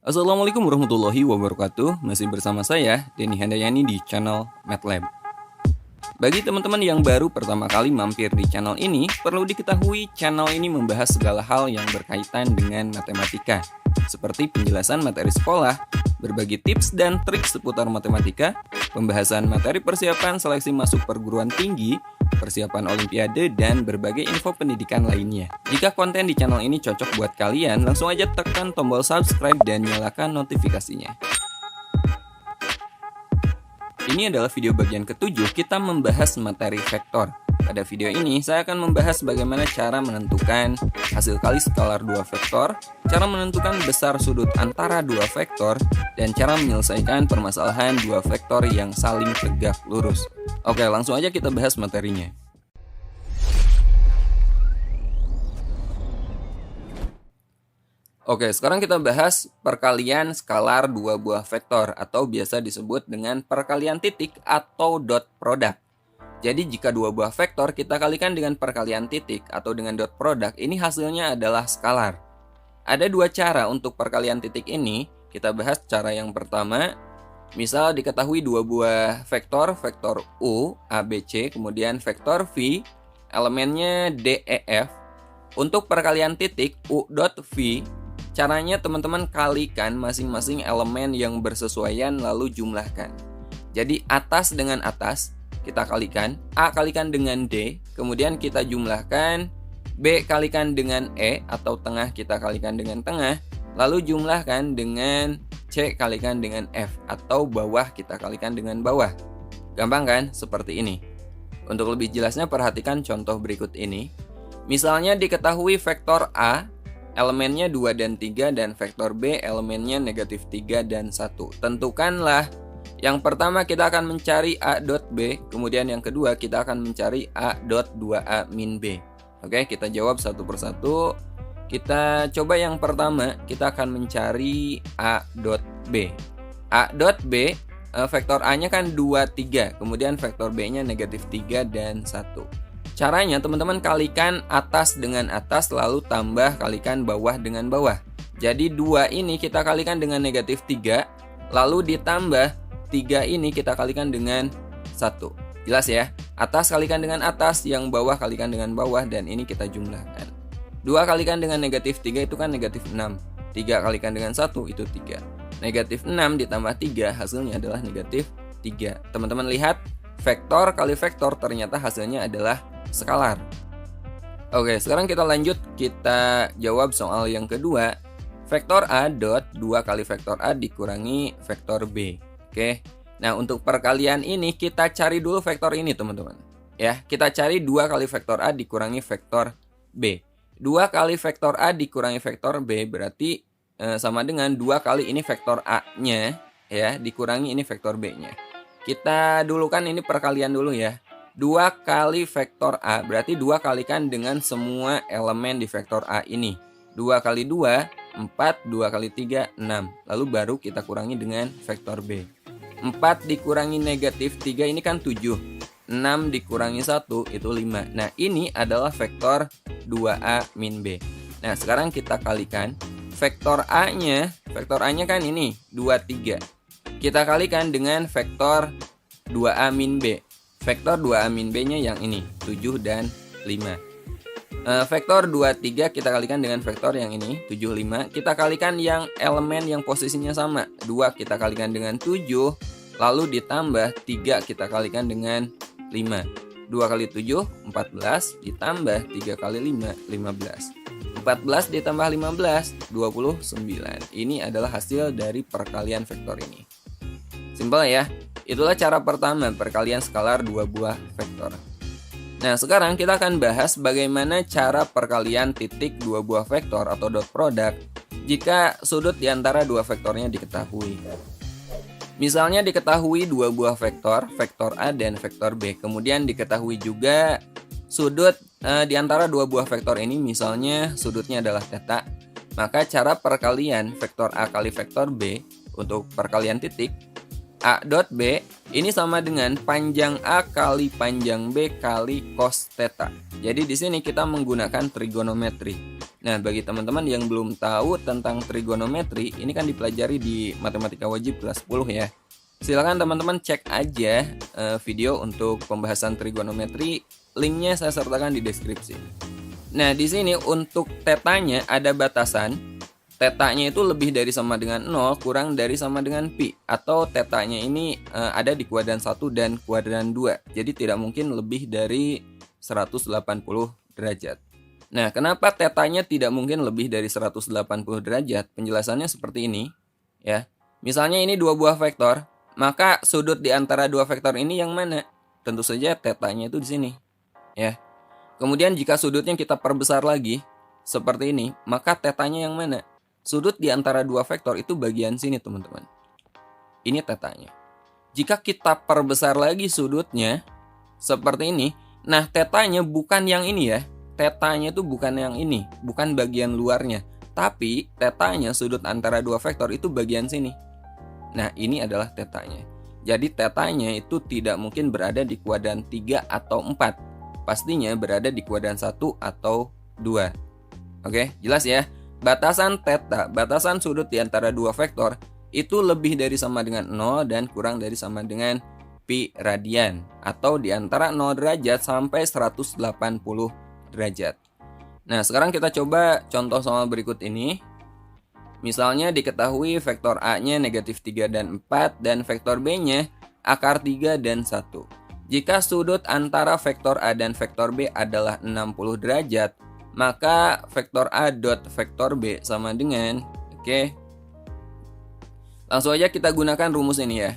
Assalamualaikum warahmatullahi wabarakatuh. Masih bersama saya, Denny Handayani di channel MATLAB. Bagi teman-teman yang baru pertama kali mampir di channel ini, perlu diketahui channel ini membahas segala hal yang berkaitan dengan matematika, seperti penjelasan materi sekolah, berbagi tips dan trik seputar matematika, pembahasan materi persiapan seleksi masuk perguruan tinggi, persiapan olimpiade, dan berbagai info pendidikan lainnya. Jika konten di channel ini cocok buat kalian, langsung aja tekan tombol subscribe dan nyalakan notifikasinya. Ini adalah video bagian ke-7, kita membahas materi vektor. Pada video ini, saya akan membahas bagaimana cara menentukan hasil kali skalar dua vektor, cara menentukan besar sudut antara dua vektor, dan cara menyelesaikan permasalahan dua vektor yang saling tegak lurus. Oke, langsung aja kita bahas materinya. Oke, sekarang kita bahas perkalian skalar dua buah vektor atau biasa disebut dengan perkalian titik atau dot product. Jadi jika dua buah vektor kita kalikan dengan perkalian titik atau dengan dot product, ini hasilnya adalah skalar. Ada dua cara untuk perkalian titik ini. Kita bahas cara yang pertama. Misal diketahui dua buah vektor, vektor U, A, B, C, kemudian vektor V, elemennya D, E, F. Untuk perkalian titik U dot V, caranya teman-teman kalikan masing-masing elemen yang bersesuaian lalu jumlahkan. Jadi atas dengan atas kita kalikan, A kalikan dengan D, kemudian kita jumlahkan, B kalikan dengan E atau tengah kita kalikan dengan tengah, lalu jumlahkan dengan C kalikan dengan F atau bawah kita kalikan dengan bawah. Gampang kan? Seperti ini. Untuk lebih jelasnya perhatikan contoh berikut ini. Misalnya diketahui vektor A elemennya 2 dan 3 dan vektor B elemennya negatif 3 dan 1. Tentukanlah. Yang pertama kita akan mencari A dot B, kemudian yang kedua kita akan mencari A dot 2A min B. Oke, kita jawab satu persatu. Kita coba yang pertama, kita akan mencari A dot B. A dot B, vektor A-nya kan 2, 3, kemudian vektor B-nya negatif 3 dan 1. Caranya teman-teman kalikan atas dengan atas lalu tambah kalikan bawah dengan bawah. Jadi 2 ini kita kalikan dengan negatif 3, lalu ditambah 3 ini kita kalikan dengan 1. Jelas ya? Atas kalikan dengan atas, yang bawah kalikan dengan bawah, dan ini kita jumlahkan. 2 kalikan dengan negatif 3 itu kan negatif 6. 3 kalikan dengan 1 itu 3. Negatif 6 ditambah 3 hasilnya adalah negatif 3. Teman-teman lihat, vektor kali vektor ternyata hasilnya adalah skalar. Oke, sekarang kita lanjut, kita jawab soal yang kedua. Vektor A dot 2 kali vektor A dikurangi vektor B. Oke. Nah, untuk perkalian ini kita cari dulu vektor ini, teman-teman. Ya, kita cari 2 kali vektor A dikurangi vektor B. 2 kali vektor A dikurangi vektor B berarti sama dengan 2 kali ini vektor A-nya ya dikurangi ini vektor B-nya. Kita dulukan ini perkalian dulu ya. 2 kali vektor A, berarti 2 kalikan dengan semua elemen di vektor A ini. 2 kali 2, 4, 2 kali 3, 6. Lalu baru kita kurangi dengan vektor B. 4 dikurangi negatif 3 ini kan 7. 6 dikurangi 1 itu 5. Nah, ini adalah vektor 2A min B. Nah, sekarang kita kalikan. Vektor A-nya kan ini, 2, 3. Kita kalikan dengan vektor 2A min B. Vektor 2A min B-nya yang ini, 7 dan 5. Vektor 2, 3 kita kalikan dengan vektor yang ini, 7, 5. Kita kalikan yang elemen yang posisinya sama. 2 kita kalikan dengan 7, lalu ditambah 3 kita kalikan dengan 5. 2 kali 7, 14, ditambah 3 kali 5, 15. 14 ditambah 15, 29. Ini adalah hasil dari perkalian vektor ini. Simpel ya. Itulah cara pertama perkalian skalar dua buah vektor. Nah, sekarang kita akan bahas bagaimana cara perkalian titik dua buah vektor atau dot product jika sudut di antara dua vektornya diketahui. Misalnya diketahui dua buah vektor, vektor A dan vektor B. Kemudian diketahui juga sudut di antara dua buah vektor ini, misalnya sudutnya adalah theta. Maka cara perkalian vektor A kali vektor B untuk perkalian titik A dot B ini sama dengan panjang A kali panjang B kali cos theta. Jadi di sini kita menggunakan trigonometri. Nah, bagi teman-teman yang belum tahu tentang trigonometri, ini kan dipelajari di Matematika Wajib kelas 10 ya. Silakan teman-teman cek aja video untuk pembahasan trigonometri, linknya saya sertakan di deskripsi. Nah, di sini untuk tetanya ada batasan. Tetanya itu lebih dari sama dengan 0, kurang dari sama dengan pi. Atau tetanya ini ada di kuadran 1 dan kuadran 2. Jadi tidak mungkin lebih dari 180 derajat. Nah, kenapa tetanya tidak mungkin lebih dari 180 derajat? Penjelasannya seperti ini. Ya, misalnya ini dua buah vektor, maka sudut di antara dua vektor ini yang mana? Tentu saja tetanya itu di sini. Ya. Kemudian jika sudutnya kita perbesar lagi, seperti ini, maka tetanya yang mana? Sudut di antara dua vektor itu bagian sini, teman-teman. Ini tetanya. Jika kita perbesar lagi sudutnya, seperti ini, nah tetanya bukan yang ini ya. Tetanya itu bukan yang ini, bukan bagian luarnya. Tapi tetanya sudut antara dua vektor itu bagian sini. Nah, ini adalah tetanya. Jadi tetanya itu tidak mungkin berada di kuadran 3 atau 4. Pastinya berada di kuadran 1 atau 2. Oke, jelas ya? Batasan theta, batasan sudut di antara dua vektor itu lebih dari sama dengan 0 dan kurang dari sama dengan pi radian, atau di antara 0 derajat sampai 180 derajat. Nah, sekarang kita coba contoh soal berikut ini. Misalnya diketahui vektor A-nya negatif 3 dan 4 dan vektor B-nya akar 3 dan 1. Jika sudut antara vektor A dan vektor B adalah 60 derajat, maka vektor A dot vektor B sama dengan, langsung aja kita gunakan rumus ini ya.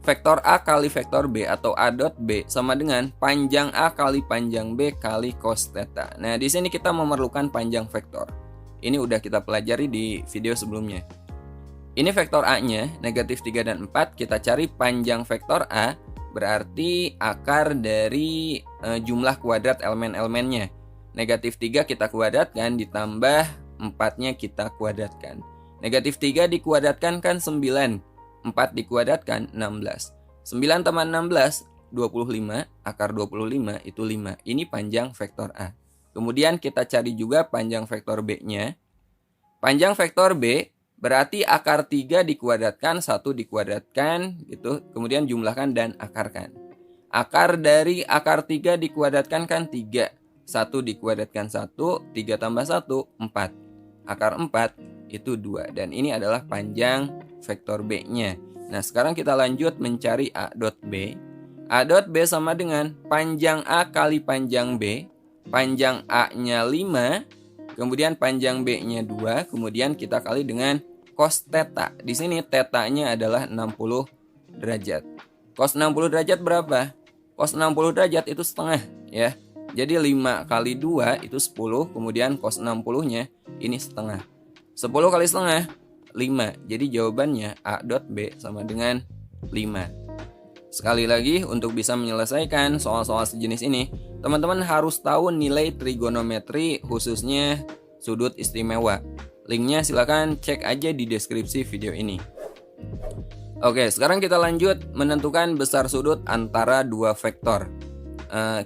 Vektor A kali vektor B atau A dot B sama dengan panjang A kali panjang B kali cos theta. Nah, di sini kita memerlukan panjang vektor. Ini udah kita pelajari di video sebelumnya. Ini vektor A-nya, negatif 3 dan 4, kita cari panjang vektor A, berarti akar dari jumlah kuadrat elemen-elemennya. Negatif 3 kita kuadratkan, ditambah 4-nya kita kuadratkan. Negatif 3 dikuadratkan kan 9, 4 dikuadratkan 16. 9 tambah 16, 25, akar 25 itu 5. Ini panjang vektor A. Kemudian kita cari juga panjang vektor B-nya. Panjang vektor B berarti akar 3 dikuadratkan, 1 dikuadratkan, gitu. Kemudian jumlahkan dan akarkan. Akar dari akar 3 dikuadratkan kan 3. 1 dikuadratkan 1, 3 tambah 1, 4. Akar 4 itu 2. Dan ini adalah panjang vektor B-nya. Nah, sekarang kita lanjut mencari A dot B. A dot B sama dengan panjang A kali panjang B. Panjang A-nya 5, kemudian panjang B-nya 2, kemudian kita kali dengan cos theta. Di sini theta-nya adalah 60 derajat. Cos 60 derajat berapa? Cos 60 derajat itu setengah ya. Jadi 5 kali 2 itu 10, kemudian cos 60-nya ini setengah. 10 kali setengah, 5. Jadi jawabannya A dot B sama dengan 5. Sekali lagi, untuk bisa menyelesaikan soal-soal sejenis ini, teman-teman harus tahu nilai trigonometri khususnya sudut istimewa. Linknya silakan cek aja di deskripsi video ini. Oke, sekarang kita lanjut menentukan besar sudut antara dua vektor.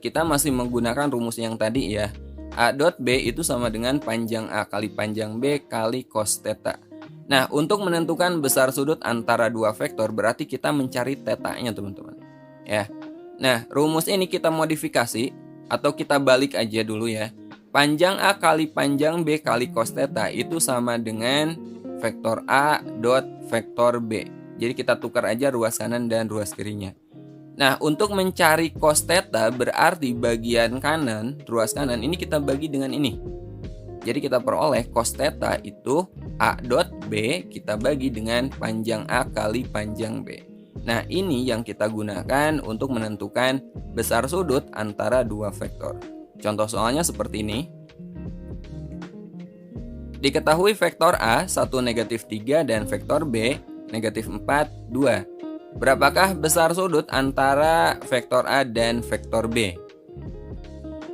Kita masih menggunakan rumus yang tadi ya. A dot B itu sama dengan panjang A kali panjang B kali cos theta. Nah, untuk menentukan besar sudut antara dua vektor berarti kita mencari tetanya, teman-teman. Ya. Nah, rumus ini kita modifikasi atau kita balik aja dulu ya. Panjang A kali panjang B kali cos theta itu sama dengan vektor A dot vektor B. Jadi kita tukar aja ruas kanan dan ruas kirinya. Nah, untuk mencari cos theta berarti bagian kanan, ruas kanan ini kita bagi dengan ini. Jadi kita peroleh cos theta itu A dot B kita bagi dengan panjang A kali panjang B. Nah, ini yang kita gunakan untuk menentukan besar sudut antara dua vektor. Contoh soalnya seperti ini. Diketahui vektor A 1 negatif 3 dan vektor B negatif 4, 2. Berapakah besar sudut antara vektor A dan vektor B?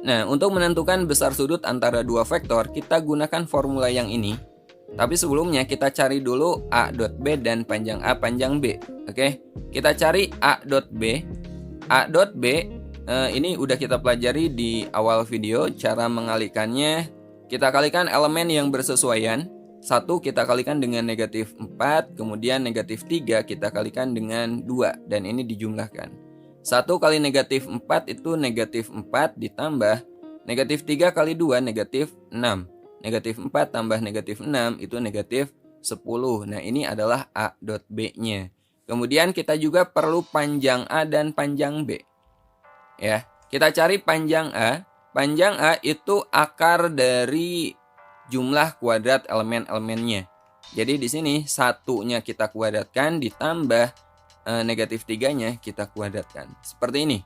Nah, untuk menentukan besar sudut antara dua vektor, kita gunakan formula yang ini. Tapi sebelumnya kita cari dulu A dot B dan panjang A panjang B. Oke, kita cari A dot B. A dot B ini udah kita pelajari di awal video. Cara mengalihkannya Kita kalikan elemen yang bersesuaian. 1 kita kalikan dengan negatif 4, kemudian negatif 3 kita kalikan dengan 2, dan ini dijumlahkan. 1 kali negatif 4 itu negatif 4 ditambah negatif 3 kali 2 negatif 6. Negatif 4 tambah negatif 6 itu negatif 10. Nah, ini adalah A dot B-nya. Kemudian kita juga perlu panjang A dan panjang B. Ya, kita cari panjang A. Panjang A itu akar dari jumlah kuadrat elemen-elemennya. Jadi di sini satunya kita kuadratkan ditambah negatif 3-nya kita kuadratkan. Seperti ini.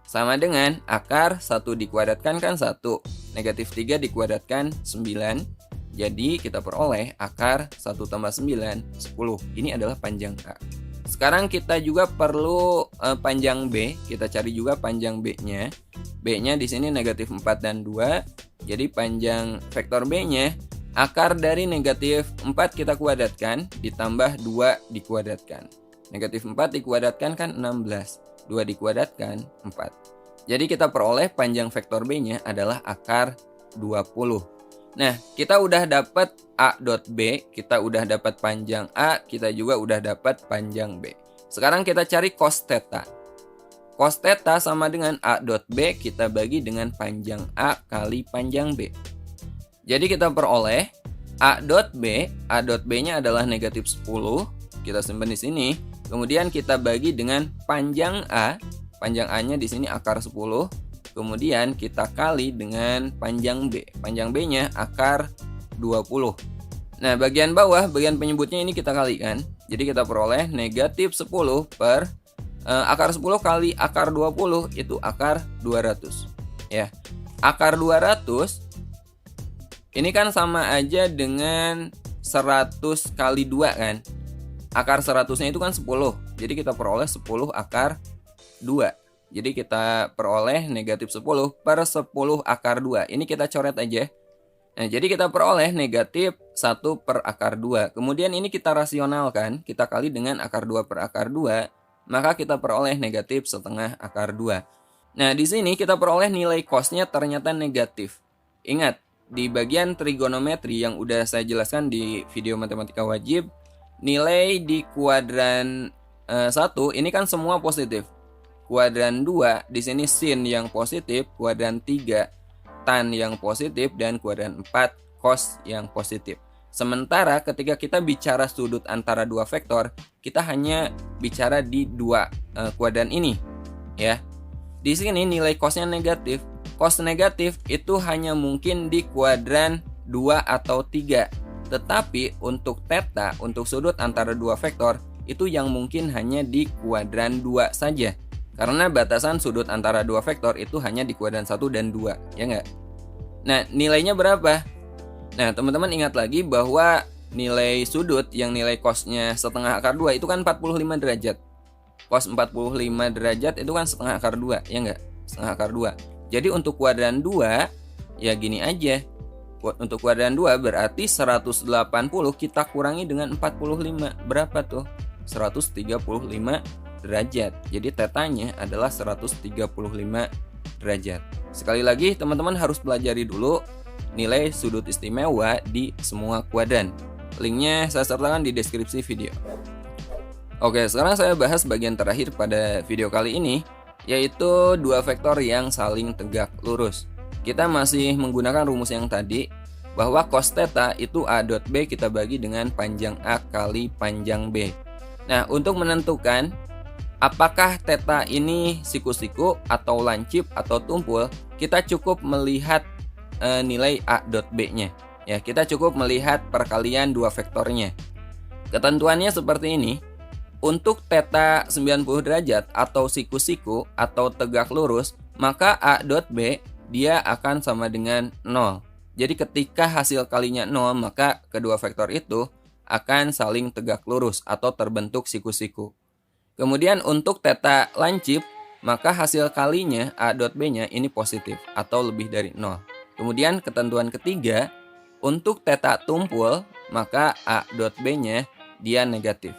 Sama dengan akar 1 dikuadratkan kan 1. Negatif 3 dikuadratkan 9. Jadi kita peroleh akar 1 tambah 9, 10. Ini adalah panjang A. Sekarang kita juga perlu panjang B. Kita cari juga panjang B-nya. B-nya di sini negatif 4 dan 2. Jadi panjang vektor B-nya, akar dari negatif 4 kita kuadratkan, ditambah 2 dikuadratkan. Negatif 4 dikuadratkan kan 16. 2 dikuadratkan 4. Jadi kita peroleh panjang vektor B-nya adalah akar 20. Nah, kita udah dapat A dot B, kita udah dapat panjang A, kita juga udah dapat panjang B. Sekarang kita cari cos theta. Cos theta sama dengan A dot B kita bagi dengan panjang A kali panjang B. Jadi kita peroleh A dot B-nya adalah negatif 10. Kita simpan di sini. Kemudian kita bagi dengan panjang A. Panjang A-nya di sini akar 10. Kemudian kita kali dengan panjang B. Panjang B-nya akar 20. Nah, bagian bawah, bagian penyebutnya ini kita kalikan. Jadi kita peroleh negatif 10 per akar 10 kali akar 20 itu akar 200. Ya. Akar 200 ini kan sama aja dengan 100 kali 2 kan. Akar 100-nya itu kan 10. Jadi kita peroleh 10 akar 2. Jadi kita peroleh negatif 10 per 10 akar 2. Ini kita coret aja. Nah, jadi kita peroleh negatif 1 per akar 2. Kemudian ini kita rasionalkan. Kita kali dengan akar 2 per akar 2. Maka kita peroleh negatif setengah akar 2. Nah, di sini kita peroleh nilai cosnya ternyata negatif. Ingat, di bagian trigonometri yang udah saya jelaskan di video matematika wajib, nilai di kuadran 1 ini kan semua positif. Kuadran 2 di sini sin yang positif, kuadran 3 tan yang positif, dan kuadran 4 cos yang positif. Sementara ketika kita bicara sudut antara dua vektor, kita hanya bicara di dua kuadran ini, ya. Di sini nilai cosnya negatif. Cos negatif itu hanya mungkin di kuadran 2 atau 3. Tetapi untuk theta, untuk sudut antara dua vektor, itu yang mungkin hanya di kuadran 2 saja. Karena batasan sudut antara dua vektor itu hanya di kuadran 1 dan 2, ya nggak? Nah, nilainya berapa? Nah, teman-teman ingat lagi bahwa nilai sudut yang nilai cosnya setengah akar 2 itu kan 45 derajat. Cos 45 derajat itu kan setengah akar 2, ya nggak? Setengah akar 2. Jadi untuk kuadran 2, ya gini aja. Untuk kuadran 2 berarti 180 kita kurangi dengan 45. Berapa tuh? 135 derajat. Jadi tetanya adalah 135 derajat. Sekali lagi teman-teman harus pelajari dulu nilai sudut istimewa di semua kuadran. Linknya saya sertakan di deskripsi video. Oke, sekarang saya bahas bagian terakhir pada video kali ini, yaitu dua vektor yang saling tegak lurus. Kita masih menggunakan rumus yang tadi, bahwa cos theta itu A dot B kita bagi dengan panjang A kali panjang B. Nah, untuk menentukan apakah theta ini siku-siku atau lancip atau tumpul, kita cukup melihat nilai A dot B-nya. Ya, kita cukup melihat perkalian dua vektornya. Ketentuannya seperti ini. Untuk theta 90 derajat atau siku-siku atau tegak lurus, maka A dot B dia akan sama dengan 0. Jadi ketika hasil kalinya 0, maka kedua vektor itu akan saling tegak lurus atau terbentuk siku-siku. Kemudian untuk theta lancip, maka hasil kalinya A dot B-nya ini positif atau lebih dari 0. Kemudian ketentuan ketiga, untuk theta tumpul, maka A dot B-nya dia negatif.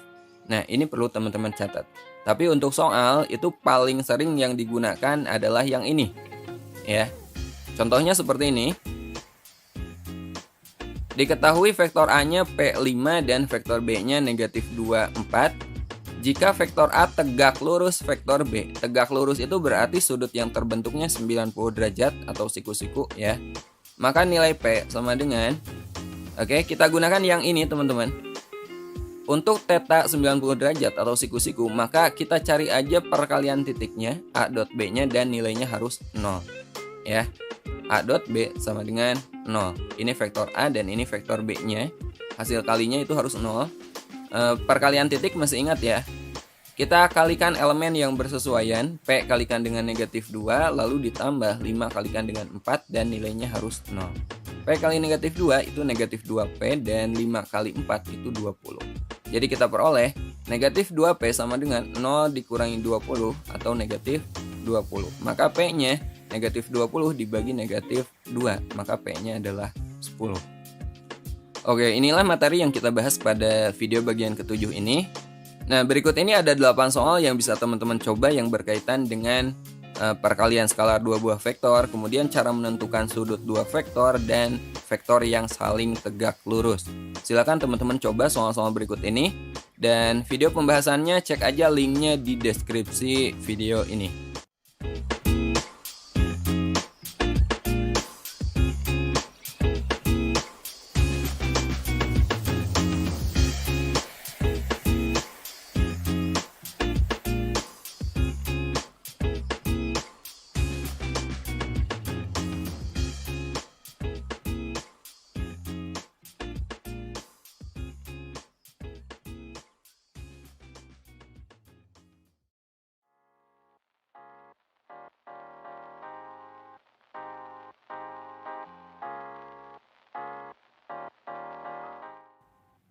Nah, ini perlu teman-teman catat. Tapi untuk soal, itu paling sering yang digunakan adalah yang ini. Ya. Contohnya seperti ini. Diketahui vektor A-nya P5 dan vektor B-nya negatif 2, 4. Jika vektor A tegak lurus vektor B. Tegak lurus itu berarti sudut yang terbentuknya 90 derajat atau siku-siku ya. Maka nilai P sama dengan, oke, kita gunakan yang ini teman-teman. Untuk theta 90 derajat atau siku-siku, maka kita cari aja perkalian titiknya A dot B-nya dan nilainya harus 0 ya. A dot B sama dengan 0. Ini vektor A dan ini vektor B-nya. Hasil kalinya itu harus 0. Perkalian titik masih ingat ya. Kita kalikan elemen yang bersesuaian. P kalikan dengan negatif 2, lalu ditambah 5 kalikan dengan 4 dan nilainya harus 0. P kali negatif 2 itu negatif 2P dan 5 kali 4 itu 20. Jadi kita peroleh negatif 2P sama dengan 0 dikurangi 20 atau negatif 20. Maka P-nya negatif 20 dibagi negatif 2, maka P-nya adalah 10. Oke, inilah materi yang kita bahas pada video bagian ke-7 ini. Nah, berikut ini ada 8 soal yang bisa teman-teman coba yang berkaitan dengan perkalian skalar dua buah vektor, kemudian cara menentukan sudut dua vektor, dan vektor yang saling tegak lurus. Silakan teman-teman coba soal-soal berikut ini, dan video pembahasannya cek aja linknya di deskripsi video ini.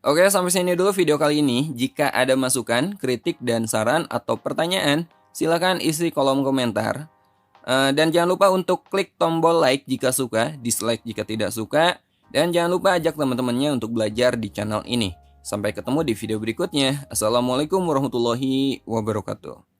Oke, sampai sini dulu video kali ini. Jika ada masukan, kritik, dan saran atau pertanyaan, silakan isi kolom komentar. Dan jangan lupa untuk klik tombol like jika suka, dislike jika tidak suka, dan jangan lupa ajak teman-temannya untuk belajar di channel ini. Sampai ketemu di video berikutnya. Assalamualaikum warahmatullahi wabarakatuh.